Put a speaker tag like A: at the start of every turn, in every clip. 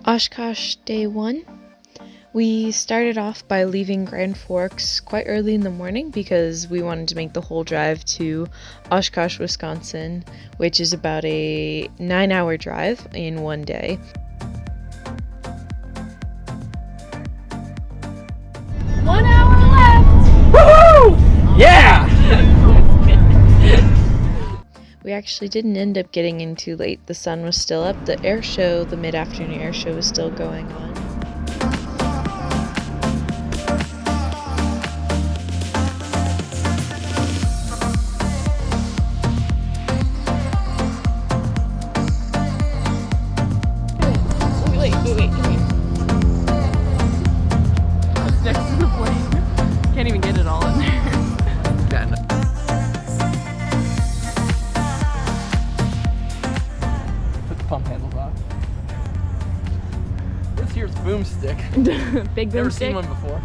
A: Oshkosh Day 1. We started off by leaving Grand Forks quite early in the morning because we wanted to make the whole drive to Oshkosh, Wisconsin, which is about a 9-hour drive in one day.
B: Woohoo! Yeah!
A: We actually didn't end up getting in too late. The sun was still up. The air show, the mid-afternoon air show, was still going on.
B: Wait. It's next to the plane. Can't even get it all in there. Put the pump handles off. Where's here's boomstick?
C: Big boomstick?
B: Never seen one before.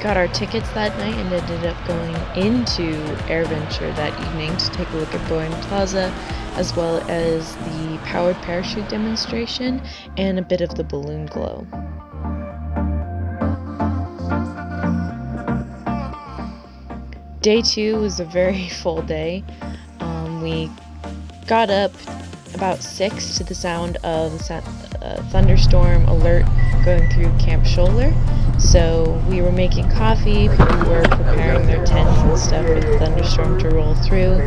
A: Got our tickets that night and ended up going into Airventure that evening to take a look at Boeing Plaza, as well as the powered parachute demonstration and a bit of the balloon glow. Day 2 was a very full day. We got up about 6 to the sound of thunderstorm alert going through Camp Scholler. So we were making coffee, people were preparing their tents and stuff for the thunderstorm to roll through.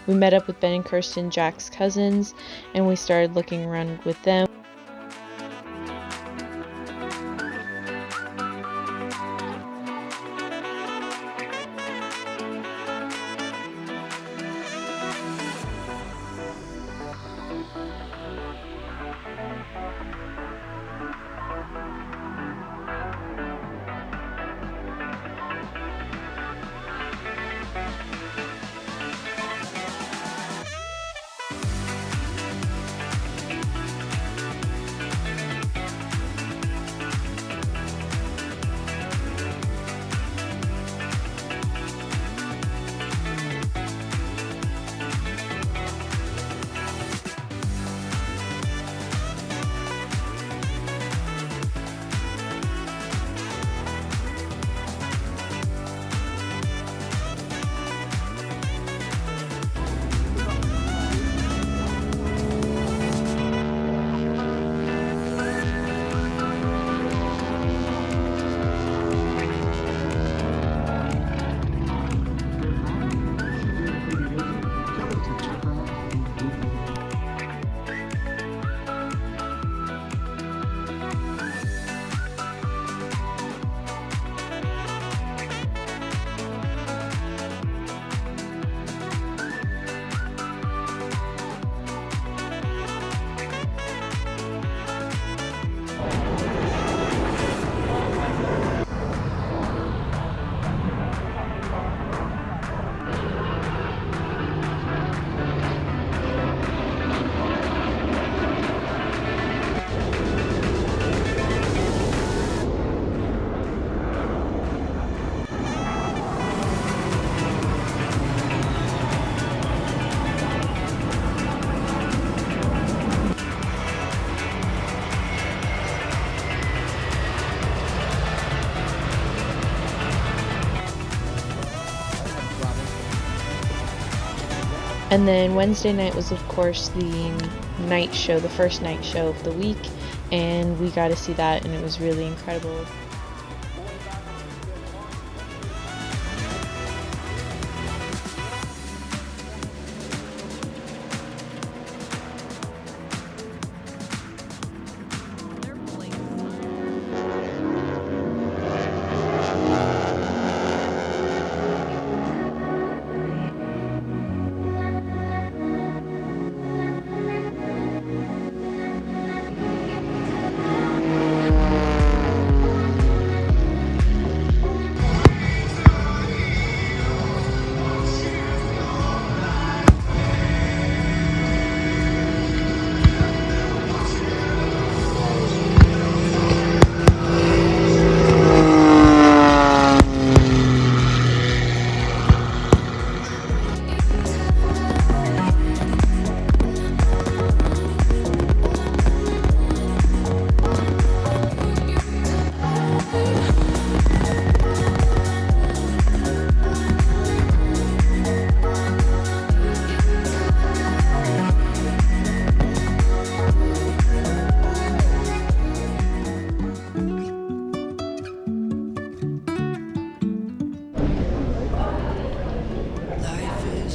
A: We met up with Ben and Kirsten, Jack's cousins, and we started looking around with them. And then Wednesday night was, of course, the night show, the first night show of the week, and we got to see that, and it was really incredible.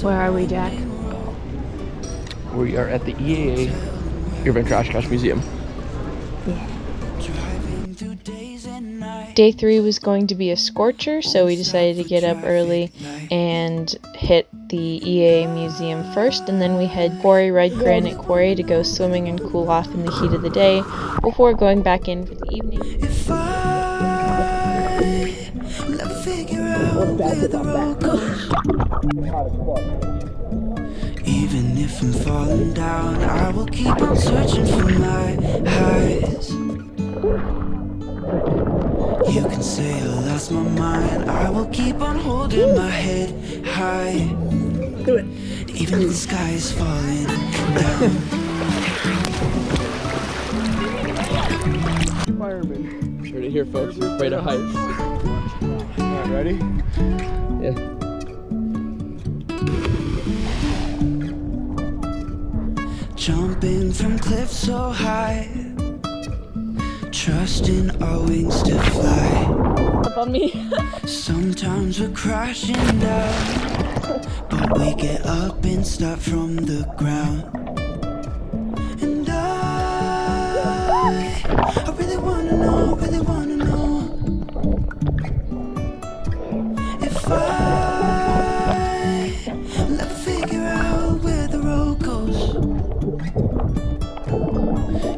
A: Where are we, Jack?
C: We are at the EAA Airventure Oshkosh Museum.
A: Day 3 was going to be a scorcher, so we decided to get up early and hit the EAA museum first, and then we head quarry, Red Granite Quarry, to go swimming and cool off in the heat of the day before going back in for the evening.
D: If I figure out where the road goes, even if I'm falling down, I will keep on searching for my highs. You can say I lost my mind, I will keep on holding my head high. Do it. Even if the sky is falling down.
C: Fireman. Sure to hear, folks. We're afraid of heights. Alright, ready? Yeah.
D: Jumping from cliffs so high, trusting our wings to fly.
B: Up on me.
D: Sometimes we're crashing down, but we get up and start from the ground. And I really wanna know, if I'll ever figure out where the road goes.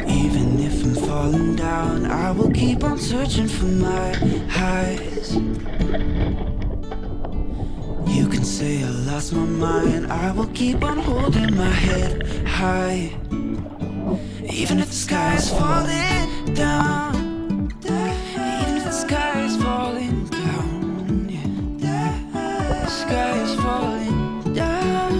D: Even if I'm falling down, I will keep on searching for my highs. You can say I lost my mind, I will keep on holding my head high. Even if the sky is falling down, even if the sky is falling down, yeah. The sky is falling down.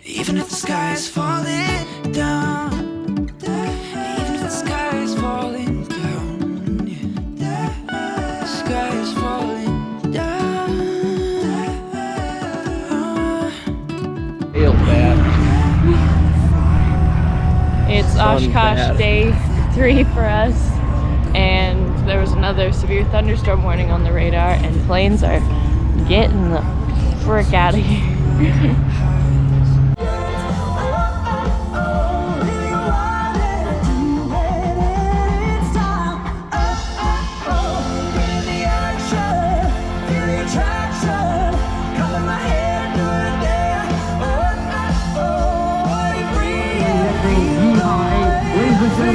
D: Even if the sky is falling down, even if the sky is falling down, yeah. The sky is falling down.
C: Hail bad.
B: It's
C: Sun
B: Oshkosh
C: bad.
B: day 3 for us, and there was another severe thunderstorm warning on the radar, and planes are getting the frick out of here.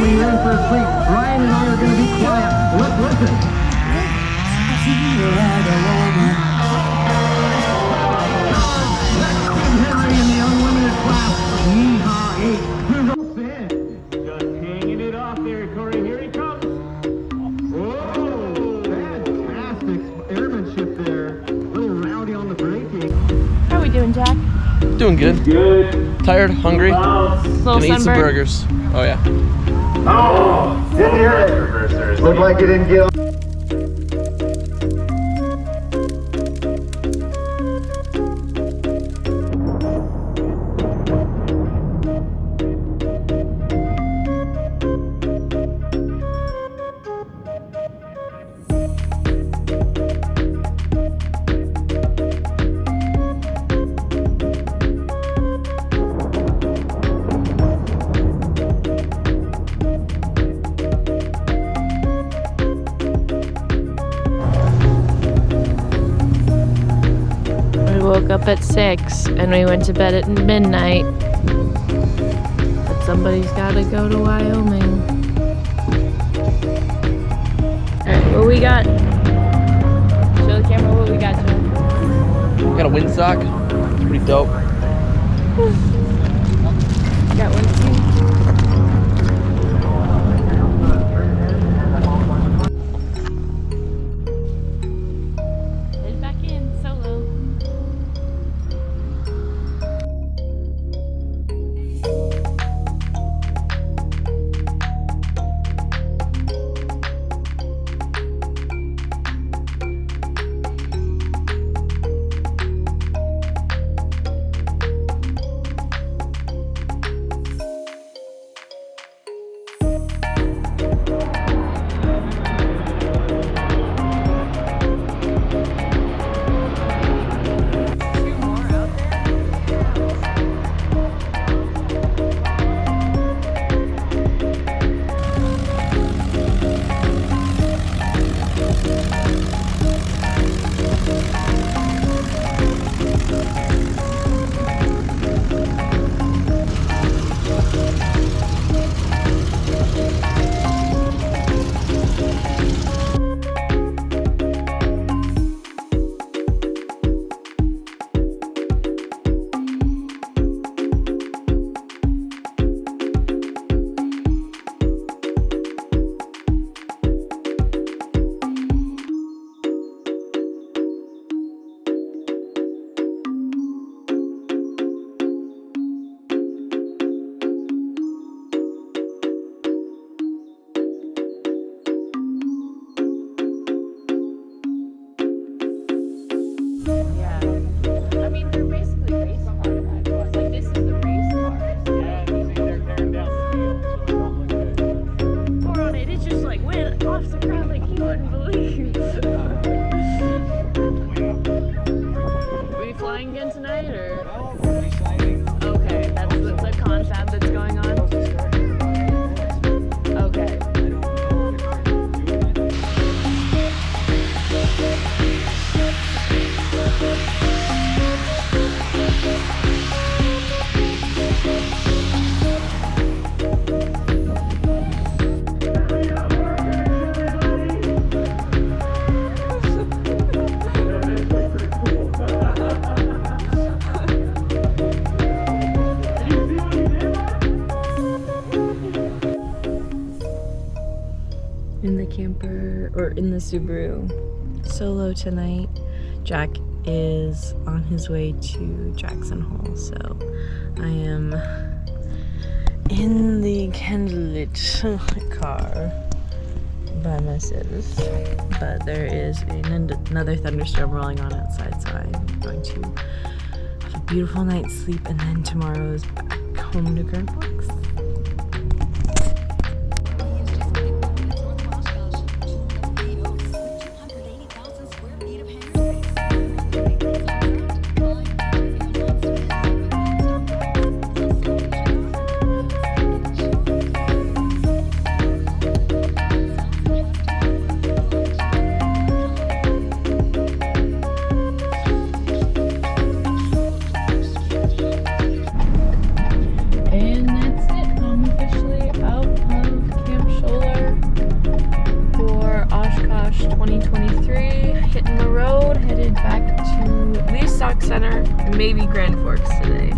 E: You're in for a sleep. Ryan and I are going to be quiet. Let's listen. Henry in the unlimited class. Yeehaw 8. Just hanging it off there, Corey. Here he comes. Whoa, fantastic airmanship there. A little rowdy on the braking.
B: How are we doing, Jack?
C: Doing good.
E: Good.
C: Tired? Hungry?
B: Little
C: Gonna eat some
B: sunburn.
C: burgers. Oh yeah.
E: Oh, didn't hear it. Looked like you didn't get.
B: We woke up at 6 and we went to bed at midnight. But somebody's gotta go to Wyoming. Alright, what we got? Show the camera what we got, Joe.
C: Got a windsock. It's pretty dope.
B: Got one too. Head back in, solo. In the camper, or in the Subaru, solo tonight. Jack is on his way to Jackson Hole, so I am in the candlelit car by myself. But there is another thunderstorm rolling on outside, so I'm going to have a beautiful night's sleep, and then tomorrow is back home to Grand Forks. Maybe Grand Forks today.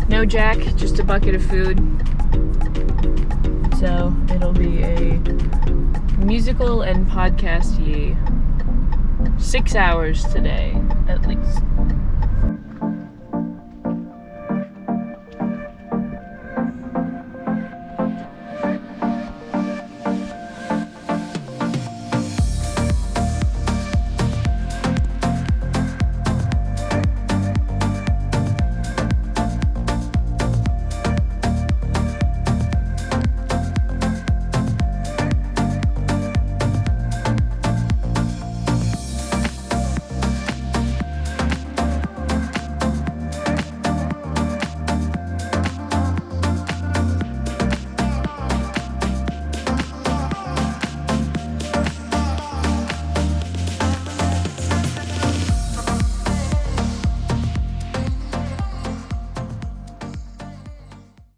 B: No Jack, just a bucket of food. So it'll be a musical and podcasty 6 hours today, at least.